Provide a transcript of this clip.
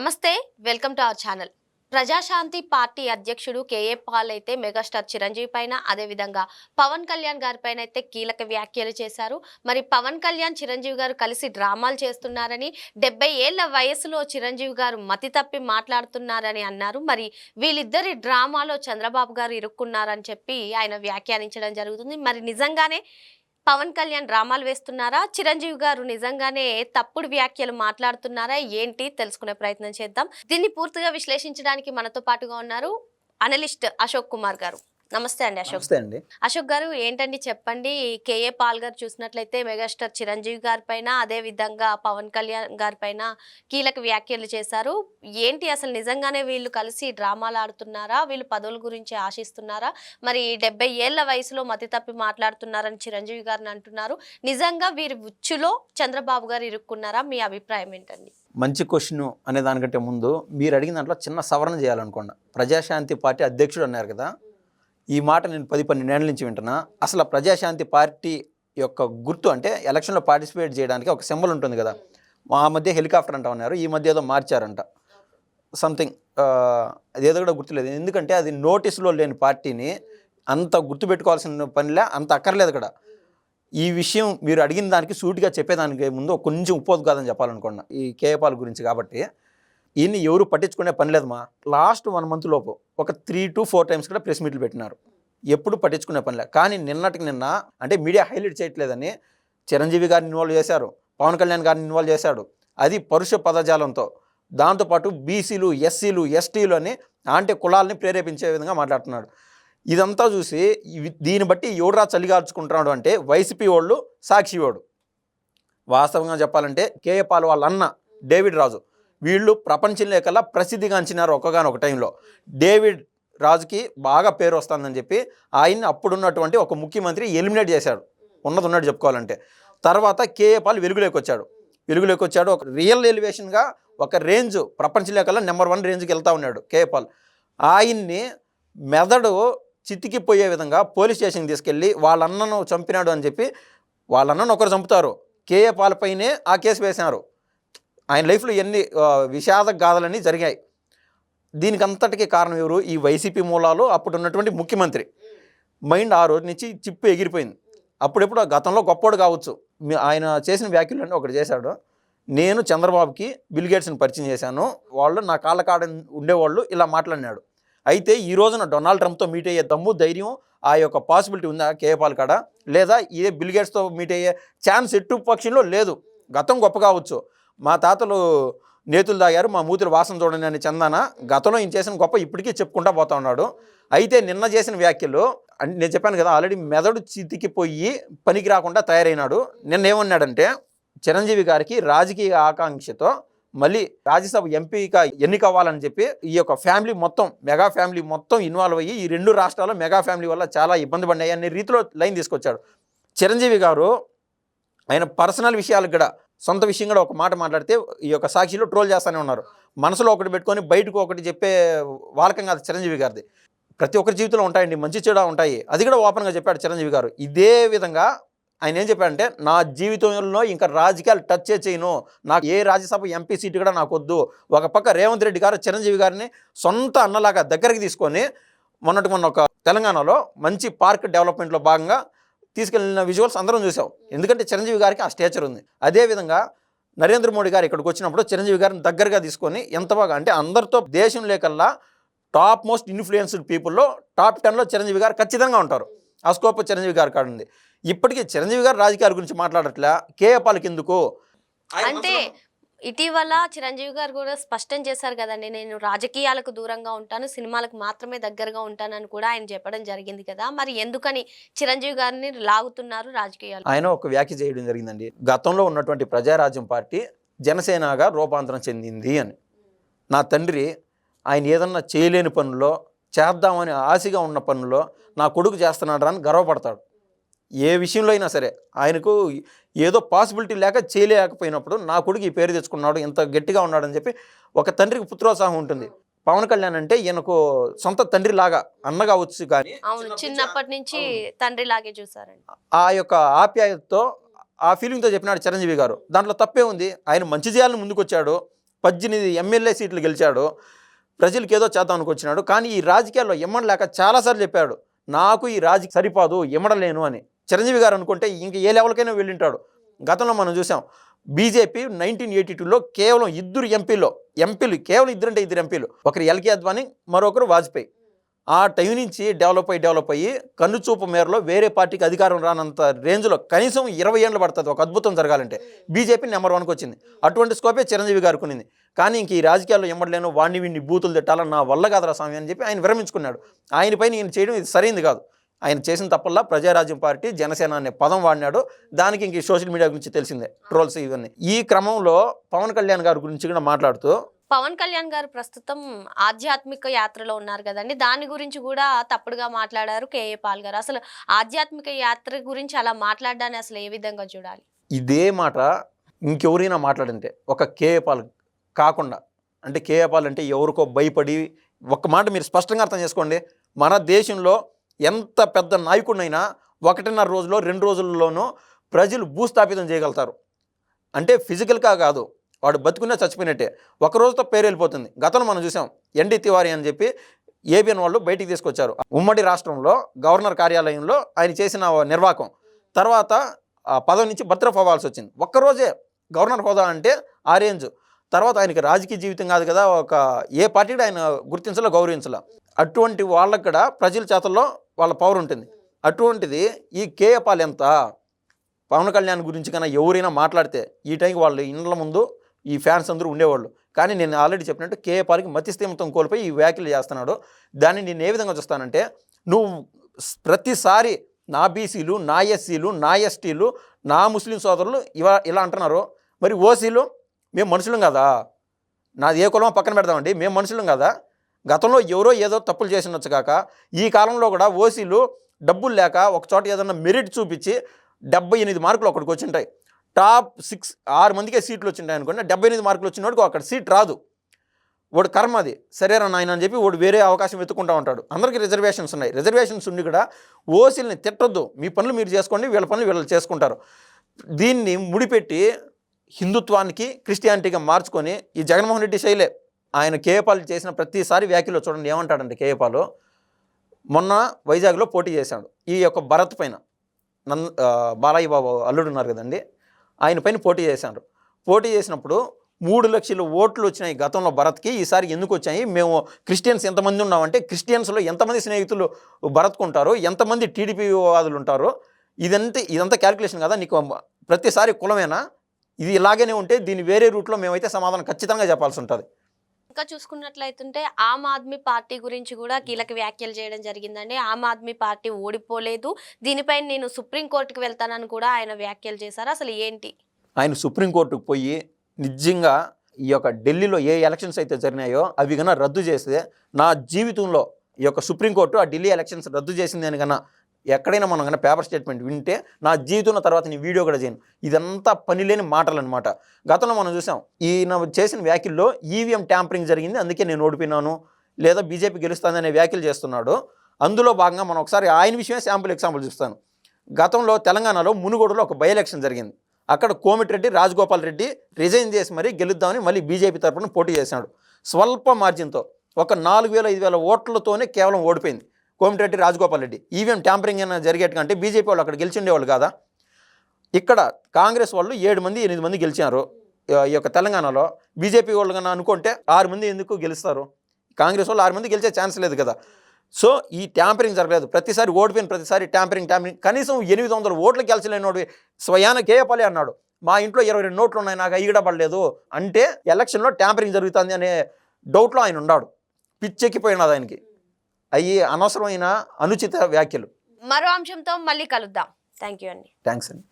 నమస్తే, welcome to our channel. Praja Shanti party అధ్యక్షుడు K A Paul అయితే మెగాస్టార్ చిరంజీవి పైన, అదేవిధంగా పవన్ కళ్యాణ్ గారి పైన అయితే కీలక వ్యాఖ్యలు చేశారు. మరి పవన్ కళ్యాణ్ చిరంజీవి గారు కలిసి డ్రామాలు చేస్తున్నారని, 70 ఏళ్ల వయసులో చిరంజీవి గారు మతి తప్పి మాట్లాడుతున్నారని అన్నారు. మరి వీళ్ళిద్దరి డ్రామాలో చంద్రబాబు గారు ఇరుక్కున్నారని చెప్పి ఆయన వ్యాఖ్యానించడం జరుగుతుంది. మరి నిజంగానే పవన్ కళ్యాణ్ డ్రామాలు వేస్తున్నారా, చిరంజీవి గారు నిజంగానే తప్పుడు వ్యాఖ్యలు మాట్లాడుతున్నారా, ఏంటి తెలుసుకునే ప్రయత్నం చేద్దాం. దీన్ని పూర్తిగా విశ్లేషించడానికి మనతో పాటుగా ఉన్నారు అనలిస్ట్ అశోక్ కుమార్ గారు. నమస్తే అండి అశోక్. అశోక్ గారు, ఏంటండి చెప్పండి. కేఏ పాల్ గారు చూసినట్లయితే మెగాస్టార్ చిరంజీవి గారి పైన, అదే విధంగా పవన్ కళ్యాణ్ గారి పైన కీలక వ్యాఖ్యలు చేశారు. ఏంటి అసలు నిజంగానే వీళ్ళు కలిసి డ్రామాలు ఆడుతున్నారా, వీళ్ళు పదవుల గురించి ఆశిస్తున్నారా? మరి 70 ఏళ్ల వయసులో మతి తప్పి మాట్లాడుతున్నారని చిరంజీవి గారిని అంటున్నారు. నిజంగా వీరి ఉచ్చులో చంద్రబాబు గారు ఇరుక్కున్నారా? మీ అభిప్రాయం ఏంటండి? మంచి క్వశ్చన్ అనే దానికంటే ముందు మీరు అడిగిన దాంట్లో చిన్న సవరణ చేయాలనుకోండి. ప్రజాశాంతి పార్టీ అధ్యక్షుడు అన్నారు కదా, ఈ మాట నేను 10-12 ఏళ్ళ నుంచి వింటున్నా. అసలు ప్రజాశాంతి పార్టీ యొక్క గుర్తు అంటే ఎలక్షన్లో పార్టిసిపేట్ చేయడానికి ఒక సింబల్ ఉంటుంది కదా, ఆ మధ్య హెలికాప్టర్ అంటా ఉన్నారు, ఈ మధ్య ఏదో మార్చారంట సంథింగ్, అదేదో కూడా గుర్తులేదు. ఎందుకంటే అది నోటీసులో లేని పార్టీని అంత గుర్తుపెట్టుకోవాల్సిన పనిలే, అంత అక్కర్లేదు కదా. ఈ విషయం మీరు అడిగిన దానికి సూటిగా చెప్పేదానికి ముందు కొంచెం ఉపోద్ఘాతం చెప్పాలనుకున్నా ఈ కేఏపాల్ గురించి. కాబట్టి ఈయన్ని ఎవరు పట్టించుకునే పని లేదు. లాస్ట్ 1 month లోపు ఒక 3 to 4 times కూడా ప్రెస్ మీట్లు పెట్టినారు, ఎప్పుడు పట్టించుకునే పనిలే. కానీ నిన్నటికి నిన్న అంటే మీడియా హైలైట్ చేయట్లేదని చిరంజీవి గారిని ఇన్వాల్వ్ చేశారు, పవన్ కళ్యాణ్ గారిని ఇన్వాల్వ్ చేశాడు, అది పరుష పదజాలంతో. దాంతోపాటు బీసీలు, ఎస్సీలు, ఎస్టీలు అని అంటే కులాలని ప్రేరేపించే విధంగా మాట్లాడుతున్నాడు. ఇదంతా చూసి దీన్ని బట్టి ఎవడరా చలిగాల్చుకుంటున్నాడు అంటే వైసీపీ వాళ్ళు, సాక్షి వాడు. వాస్తవంగా చెప్పాలంటే కేఏ పాల్ వాళ్ళ అన్న డేవిడ్ రాజు, వీళ్ళు ప్రపంచంలో కల్లా ప్రసిద్ధిగాంచినారు ఒక్కగానొక టైంలో. డేవిడ్ రాజుకి బాగా పేరు వస్తుందని చెప్పి ఆయన్ని అప్పుడున్నటువంటి ఒక ముఖ్యమంత్రి ఎలిమినేట్ చేశాడు, ఉన్నది చెప్పుకోవాలంటే. తర్వాత కేఏ పాల్ వెలుగులోకి వచ్చాడు. ఒక రియల్ ఎలివేషన్గా ఒక రేంజ్, ప్రపంచంలో కల్లా నెంబర్ 1 రేంజ్కి వెళ్తూ ఉన్నాడు కేఏ పాల్. ఆయన్ని మెదడు చితికిపోయే విధంగా పోలీస్ స్టేషన్కి తీసుకెళ్ళి వాళ్ళ అన్నను చంపినాడు అని చెప్పి, వాళ్ళ అన్నను ఒకరు చంపుతారు, కేఏ పాల్ పైనే ఆ కేసు వేసినారు. ఆయన లైఫ్లో ఎన్ని విషాద గాథలన్నీ జరిగాయి. దీనికి అంతటికీ కారణం ఎవరు? ఈ వైసీపీ మూలాలు. అప్పుడు ఉన్నటువంటి ముఖ్యమంత్రి మైండ్ ఆ రోజు నుంచి చిప్పు ఎగిరిపోయింది. అప్పుడెప్పుడు గతంలో గొప్పోడు కావచ్చు, ఆయన చేసిన వ్యాఖ్యలు ఒకటి చేశాడు, నేను చంద్రబాబుకి బిల్ గేట్స్ని పరిచయం చేశాను, వాళ్ళు నా కాళ్ళ కాడ ఉండేవాళ్ళు, ఇలా మాట్లాడినాడు. అయితే ఈ రోజున డొనాల్డ్ ట్రంప్తో మీట్ అయ్యే దమ్ము, ధైర్యం, ఆ యొక్క పాసిబిలిటీ ఉందా కేఏ పాల్ కాడ? లేదా ఇదే బిల్ గేట్స్తో మీట్ అయ్యే ఛాన్స్ ఎట్టు పక్షంలో లేదు. గతం గొప్ప కావచ్చు, మా తాతలు నేతులు తాగారు, మా మూతులు వాసన చూడండి అని చందాన గతంలో ఈయన చేసిన గొప్ప ఇప్పటికీ చెప్పుకుంటా పోతా ఉన్నాడు. అయితే నిన్న చేసిన వ్యాఖ్యలు నేను చెప్పాను కదా, ఆల్రెడీ మెదడు చితికిపోయి పనికి రాకుండా తయారైనాడు. నిన్న ఏమన్నాడంటే, చిరంజీవి గారికి రాజకీయ ఆకాంక్షతో మళ్ళీ రాజ్యసభ ఎంపీగా ఎన్నికవ్వాలని చెప్పి ఈ యొక్క ఫ్యామిలీ మొత్తం, మెగా ఫ్యామిలీ మొత్తం ఇన్వాల్వ్ అయ్యి ఈ 2 రాష్ట్రాల్లో మెగా ఫ్యామిలీ వల్ల చాలా ఇబ్బంది పడినాయి అనే రీతిలో లైన్ తీసుకొచ్చాడు. చిరంజీవి గారు ఆయన పర్సనల్ విషయాలకు కూడా, సొంత విషయం కూడా ఒక మాట మాట్లాడితే ఈ యొక్క సాక్షిలో ట్రోల్ చేస్తూనే ఉన్నారు. మనసులో ఒకటి పెట్టుకొని బయటకు ఒకటి చెప్పే వాలకం కాదు చిరంజీవి గారిది. ప్రతి ఒక్కరి జీవితంలో ఉంటాయండి, మంచి చెడు ఉంటాయి, అది కూడా ఓపెన్గా చెప్పాడు చిరంజీవి గారు. ఇదే విధంగా ఆయన ఏం చెప్పాడంటే, నా జీవితంలో ఇంకా రాజకీయాలు టచ్ చేయను, నాకు ఏ రాజ్యసభ ఎంపీ సీటు కూడా నాకు వద్దు. ఒక పక్క రేవంత్ రెడ్డి గారు చిరంజీవి గారిని సొంత అన్నలాగా దగ్గరికి తీసుకొని మొన్న ఒక తెలంగాణలో మంచి పార్క్ డెవలప్మెంట్లో భాగంగా తీసుకెళ్ళిన విజువల్స్ అందరం చూసాం. ఎందుకంటే చిరంజీవి గారికి ఆ స్టేచర్ ఉంది. అదేవిధంగా నరేంద్ర మోడీ గారు ఇక్కడికి వచ్చినప్పుడు చిరంజీవి గారిని దగ్గరగా తీసుకొని ఎంత బాగా అంటే అందరితో దేశం లేకల్లా టాప్ మోస్ట్ ఇన్ఫ్లుయెన్స్డ్ పీపుల్లో టాప్ 10లో చిరంజీవి గారు ఖచ్చితంగా ఉంటారు. ఆ స్కోప్ చిరంజీవి గారి కాడ ఉంది. ఇప్పటికీ చిరంజీవి గారు రాజకీయాల గురించి మాట్లాడట్లే, కేఏ పాల్కి ఎందుకు అంటే ఇటీవల చిరంజీవి గారు కూడా స్పష్టం చేశారు కదండి, నేను రాజకీయాలకు దూరంగా ఉంటాను, సినిమాలకు మాత్రమే దగ్గరగా ఉంటానని కూడా ఆయన చెప్పడం జరిగింది కదా. మరి ఎందుకని చిరంజీవి గారిని లాగుతున్నారు రాజకీయాలు? ఆయన ఒక వ్యాఖ్య చేయడం జరిగిందండి, గతంలో ఉన్నటువంటి ప్రజారాజ్యం పార్టీ జనసేనగా రూపాంతరం చెందింది అని. నా తండ్రి ఆయన ఏదన్నా చేయలేని పనుల్లో, చేద్దామని ఆశగా ఉన్న పనుల్లో నా కొడుకు చేస్తున్నాడు అని గర్వపడతాడు. ఏ విషయంలో అయినా సరే ఆయనకు ఏదో పాసిబిలిటీ లేక చేయలేకపోయినప్పుడు నా కొడుకు ఈ పేరు తెచ్చుకున్నాడు, ఇంత గట్టిగా ఉన్నాడని చెప్పి ఒక తండ్రికి పుత్రోత్సాహం ఉంటుంది. పవన్ కళ్యాణ్ అంటే ఈయనకు సొంత తండ్రి లాగా, అన్నగా వచ్చు, కానీ చిన్నప్పటి నుంచి తండ్రి లాగే చూసారండి. ఆ యొక్క ఆప్యాయతతో, ఆ ఫీలింగ్తో చెప్పినాడు చిరంజీవి గారు. దాంట్లో తప్పే ఉంది? ఆయన మంచి చేయాలని ముందుకొచ్చాడు, 18 ఎమ్మెల్యే సీట్లు గెలిచాడు, ప్రజలకు ఏదో చేద్దామనికి వచ్చినాడు. కానీ ఈ రాజకీయాల్లో ఇమ్మడలేక చాలాసార్లు చెప్పాడు, నాకు ఈ రాజకీయ సరిపోదు, ఇమ్మడలేను అని. చిరంజీవి గారు అనుకుంటే ఇంక ఏ లెవెల్కైనా వెళ్ళింటాడు. గతంలో మనం చూసాం, బీజేపీ 1982లో కేవలం ఇద్దరు ఎంపీలు కేవలం ఇద్దరు ఎంపీలు, ఒకరు ఎల్కే అద్వానీ, మరొకరు వాజ్పేయి. ఆ టైం నుంచి డెవలప్ అయ్యి కన్నుచూపు మేరలో వేరే పార్టీకి అధికారం రానంత రేంజ్లో కనీసం 20 ఏళ్ళు పడుతుంది ఒక అద్భుతం జరగాలంటే. బీజేపీ నెంబర్ 1కి వచ్చింది. అటువంటి స్కోపే చిరంజీవి గారికి ఉన్నింది. కానీ ఇంక ఈ రాజకీయాల్లో ఇమ్మడలేను, వాడిని వీడిని బూతులు తిట్టాలని నా వల్ల కాదురా స్వామి అని చెప్పి ఆయన విరమించుకున్నాడు. ఆయనపైన ఈయన చేయడం ఇది సరైంది కాదు. ఆయన చేసిన తప్పల్లా ప్రజారాజ్యం పార్టీ, జనసేన అనే పదం వాడినాడు. దానికి ఇంక సోషల్ మీడియా గురించి తెలిసిందే, ట్రోల్స్ ఇవన్నీ. ఈ క్రమంలో పవన్ కళ్యాణ్ గారి గురించి కూడా మాట్లాడుతూ, పవన్ కళ్యాణ్ గారు ప్రస్తుతం ఆధ్యాత్మిక యాత్రలో ఉన్నారు కదండి, దాని గురించి కూడా తప్పుడుగా మాట్లాడారు కేఏ పాల్ గారు. అసలు ఆధ్యాత్మిక యాత్ర గురించి అలా మాట్లాడడాన్ని అసలు ఏ విధంగా చూడాలి? ఇదే మాట ఇంకెవరైనా మాట్లాడంటే ఒక కేఏ పాల్ కాకుండా, అంటే కేఏ పాల్ అంటే ఎవరికో భయపడి, ఒక్క మాట మీరు స్పష్టంగా అర్థం చేసుకోండి, మన దేశంలో ఎంత పెద్ద నాయకుడినైనా 1.5 రోజులో 2 రోజుల్లోనూ ప్రజలు భూస్థాపితం చేయగలుగుతారు. అంటే ఫిజికల్గా కాదు, వాడు బతుకున్నా చచ్చిపోయినట్టే. ఒక రోజుతో పేరు వెళ్ళిపోతుంది. గతంలో మనం చూసాం, ఎన్డీ తివారీ అని చెప్పి ఏబిఎన్ వాళ్ళు బయటికి తీసుకొచ్చారు. ఉమ్మడి రాష్ట్రంలో గవర్నర్ కార్యాలయంలో ఆయన చేసిన నిర్వాకం తర్వాత ఆ పదవి నుంచి బర్తరఫ్ అవ్వాల్సి వచ్చింది. ఒక్కరోజే గవర్నర్ హోదా అంటే ఆ రేంజ్. తర్వాత ఆయనకి రాజకీయ జీవితం కాదు కదా, ఒక ఏ పార్టీ కూడా ఆయన గుర్తించలో గౌరవించలే. అటువంటి వాళ్ళకి కూడా ప్రజల చేతల్లో వాళ్ళ పవర్ ఉంటుంది. అటువంటిది ఈ కేఏ పాల్ ఎంత, పవన్ కళ్యాణ్ గురించి కన్నా ఎవరైనా మాట్లాడితే ఈ టైంకి వాళ్ళు ఇండ్ల ముందు ఈ ఫ్యాన్స్ అందరూ ఉండేవాళ్ళు. కానీ నేను ఆల్రెడీ చెప్పినట్టు కేఏ పాల్కి మతిస్థిమితం కోల్పోయి ఈ వ్యాఖ్యలు చేస్తున్నాడు. దాన్ని నేను ఏ విధంగా చూస్తానంటే, నువ్వు ప్రతిసారి నా బీసీలు, నా ఎస్సీలు, నా ఎస్టీలు, నా ముస్లిం సోదరులు ఇలా అంటున్నారు. మరి ఓసీలు మేము మనుషులం కదా, నాది ఏ కులమో పక్కన పెడదామండి, మేము మనుషులం కదా. గతంలో ఎవరో ఏదో తప్పులు చేసినచ్చు కాక ఈ కాలంలో కూడా ఓసీలు డబ్బులు లేక ఒక చోట ఏదన్నా మెరిట్ చూపించి 78 మార్కులు ఒకటికి వచ్చింటాయి. టాప్ 6 మందికే సీట్లు వచ్చింటాయి అనుకోండి, 78 మార్కులు వచ్చిన వాడికి అక్కడ సీట్ రాదు. వాడు కర్మ అది, సరేరా నాయన అని చెప్పి వాడు వేరే అవకాశం వెతుక్కుంటూ ఉంటాడు. అందరికీ రిజర్వేషన్స్ ఉన్నాయి. రిజర్వేషన్స్ ఉండి కూడా ఓసీలని తిట్టొద్దు, మీ పనులు మీరు చేసుకోండి, వీళ్ళ పనులు వీళ్ళు చేసుకుంటారు. దీన్ని ముడిపెట్టి హిందుత్వానికి క్రిస్టియానిటీగా మార్చుకొని ఈ జగన్మోహన్ రెడ్డి శైలే. ఆయన కేఏ పాల్ చేసిన ప్రతిసారి వ్యాఖ్యలో చూడండి ఏమంటాడంటే, కేఏ పాల్ మొన్న వైజాగ్లో పోటీ చేశాడు ఈ యొక్క భరత్ పైన. బాలయ్య బాబు అల్లుడు ఉన్నారు కదండి, ఆయన పైన పోటీ చేశారు. పోటీ చేసినప్పుడు 3 లక్షల ఓట్లు వచ్చినాయి గతంలో భరత్కి. ఈసారి ఎందుకు వచ్చాయి, మేము క్రిస్టియన్స్ ఎంతమంది ఉన్నామంటే, క్రిస్టియన్స్లో ఎంతమంది స్నేహితులు భరత్కు ఉంటారు, ఎంతమంది టీడీపీ వాదులు ఉంటారు, ఇదంతా క్యాలిక్యులేషన్ కదా, నీకు ప్రతిసారి కులమేనా, ఇది ఇలాగనే ఉంటే దీన్ని వేరే రూట్లో మేమైతే సమాధానం ఖచ్చితంగా చెప్పాల్సి ఉంటుంది. ఇంకా చూసుకున్నట్లయితుంటే ఆమ్ ఆద్మీ పార్టీ గురించి కూడా కీలక వ్యాఖ్యలు చేయడం జరిగిందండి. ఆమ్ ఆద్మీ పార్టీ ఓడిపోలేదు, దీనిపై నేను సుప్రీంకోర్టుకు వెళ్తానని కూడా ఆయన వ్యాఖ్యలు చేశారు. అసలు ఏంటి? ఆయన సుప్రీంకోర్టుకు పోయి నిజంగా ఈ యొక్క ఢిల్లీలో ఏ ఎలక్షన్స్ అయితే జరిగినాయో అవి కన్నా రద్దు చేస్తే, నా జీవితంలో ఈ యొక్క సుప్రీంకోర్టు ఆ ఢిల్లీ ఎలక్షన్స్ రద్దు చేసింది అని కన్నా ఎక్కడైనా మనం కన్నా పేపర్ స్టేట్మెంట్ వింటే నా జీవితంలో తర్వాత నేను వీడియో కూడా చేయను. ఇదంతా పని లేని మాటలు అనమాట. గతంలో మనం చూసాం, ఈయన చేసిన వ్యాఖ్యల్లో ఈవీఎం ట్యాంపరింగ్ జరిగింది, అందుకే నేను ఓడిపోయినాను, లేదా బీజేపీ గెలుస్తుంది అనే వ్యాఖ్యలు చేస్తున్నాడు. అందులో భాగంగా మనం ఒకసారి ఆయన విషయమే ఎగ్జాంపుల్ చూస్తాను. గతంలో తెలంగాణలో మునుగోడులో ఒక బై ఎలక్షన్ జరిగింది. అక్కడ కోమటిరెడ్డి రాజగోపాల్ రెడ్డి రిజైన్ చేసి మరీ గెలుద్దామని మళ్ళీ బీజేపీ తరఫున పోటీ చేశాడు. స్వల్ప మార్జిన్తో ఒక 4,000-5,000 ఓట్లతోనే కేవలం ఓడిపోయింది కోమటిరెడ్డి రాజగోపాల్ రెడ్డి. ఈవీఎం ట్యాంపరింగ్ అయినా జరిగేటంటే బీజేపీ వాళ్ళు అక్కడ గెలిచి ఉండేవాళ్ళు కాదా. ఇక్కడ కాంగ్రెస్ వాళ్ళు 7 మంది 8 మంది గెలిచారు ఈ యొక్క తెలంగాణలో. బీజేపీ వాళ్ళు కన్నా అనుకుంటే 6 మంది ఎందుకు గెలుస్తారు? కాంగ్రెస్ వాళ్ళు 6 మంది గెలిచే ఛాన్స్ లేదు కదా. సో ఈ ట్యాంపరింగ్ జరగలేదు. ప్రతిసారి ఓడిపోయిన ప్రతిసారి ట్యాంపరింగ్ కనీసం 800 ఓట్లు గెలిచలేనోడు స్వయాన కేఏ పాలే అన్నాడు, మా ఇంట్లో 22 నోట్లు ఉన్నాయి, నాకు అయ్యి కూడా పడలేదు అంటే ఎలక్షన్లో ట్యాంపరింగ్ జరుగుతుంది అనే డౌట్లో ఆయన ఉన్నాడు. పిచ్చెక్కిపోయినది ఆయనకి. అవి అనవసరమైన అనుచిత వ్యాఖ్యలు. మరో అంశంతో మళ్ళీ కలుద్దాం. థ్యాంక్ యూ అండి. థ్యాంక్స్ అండి.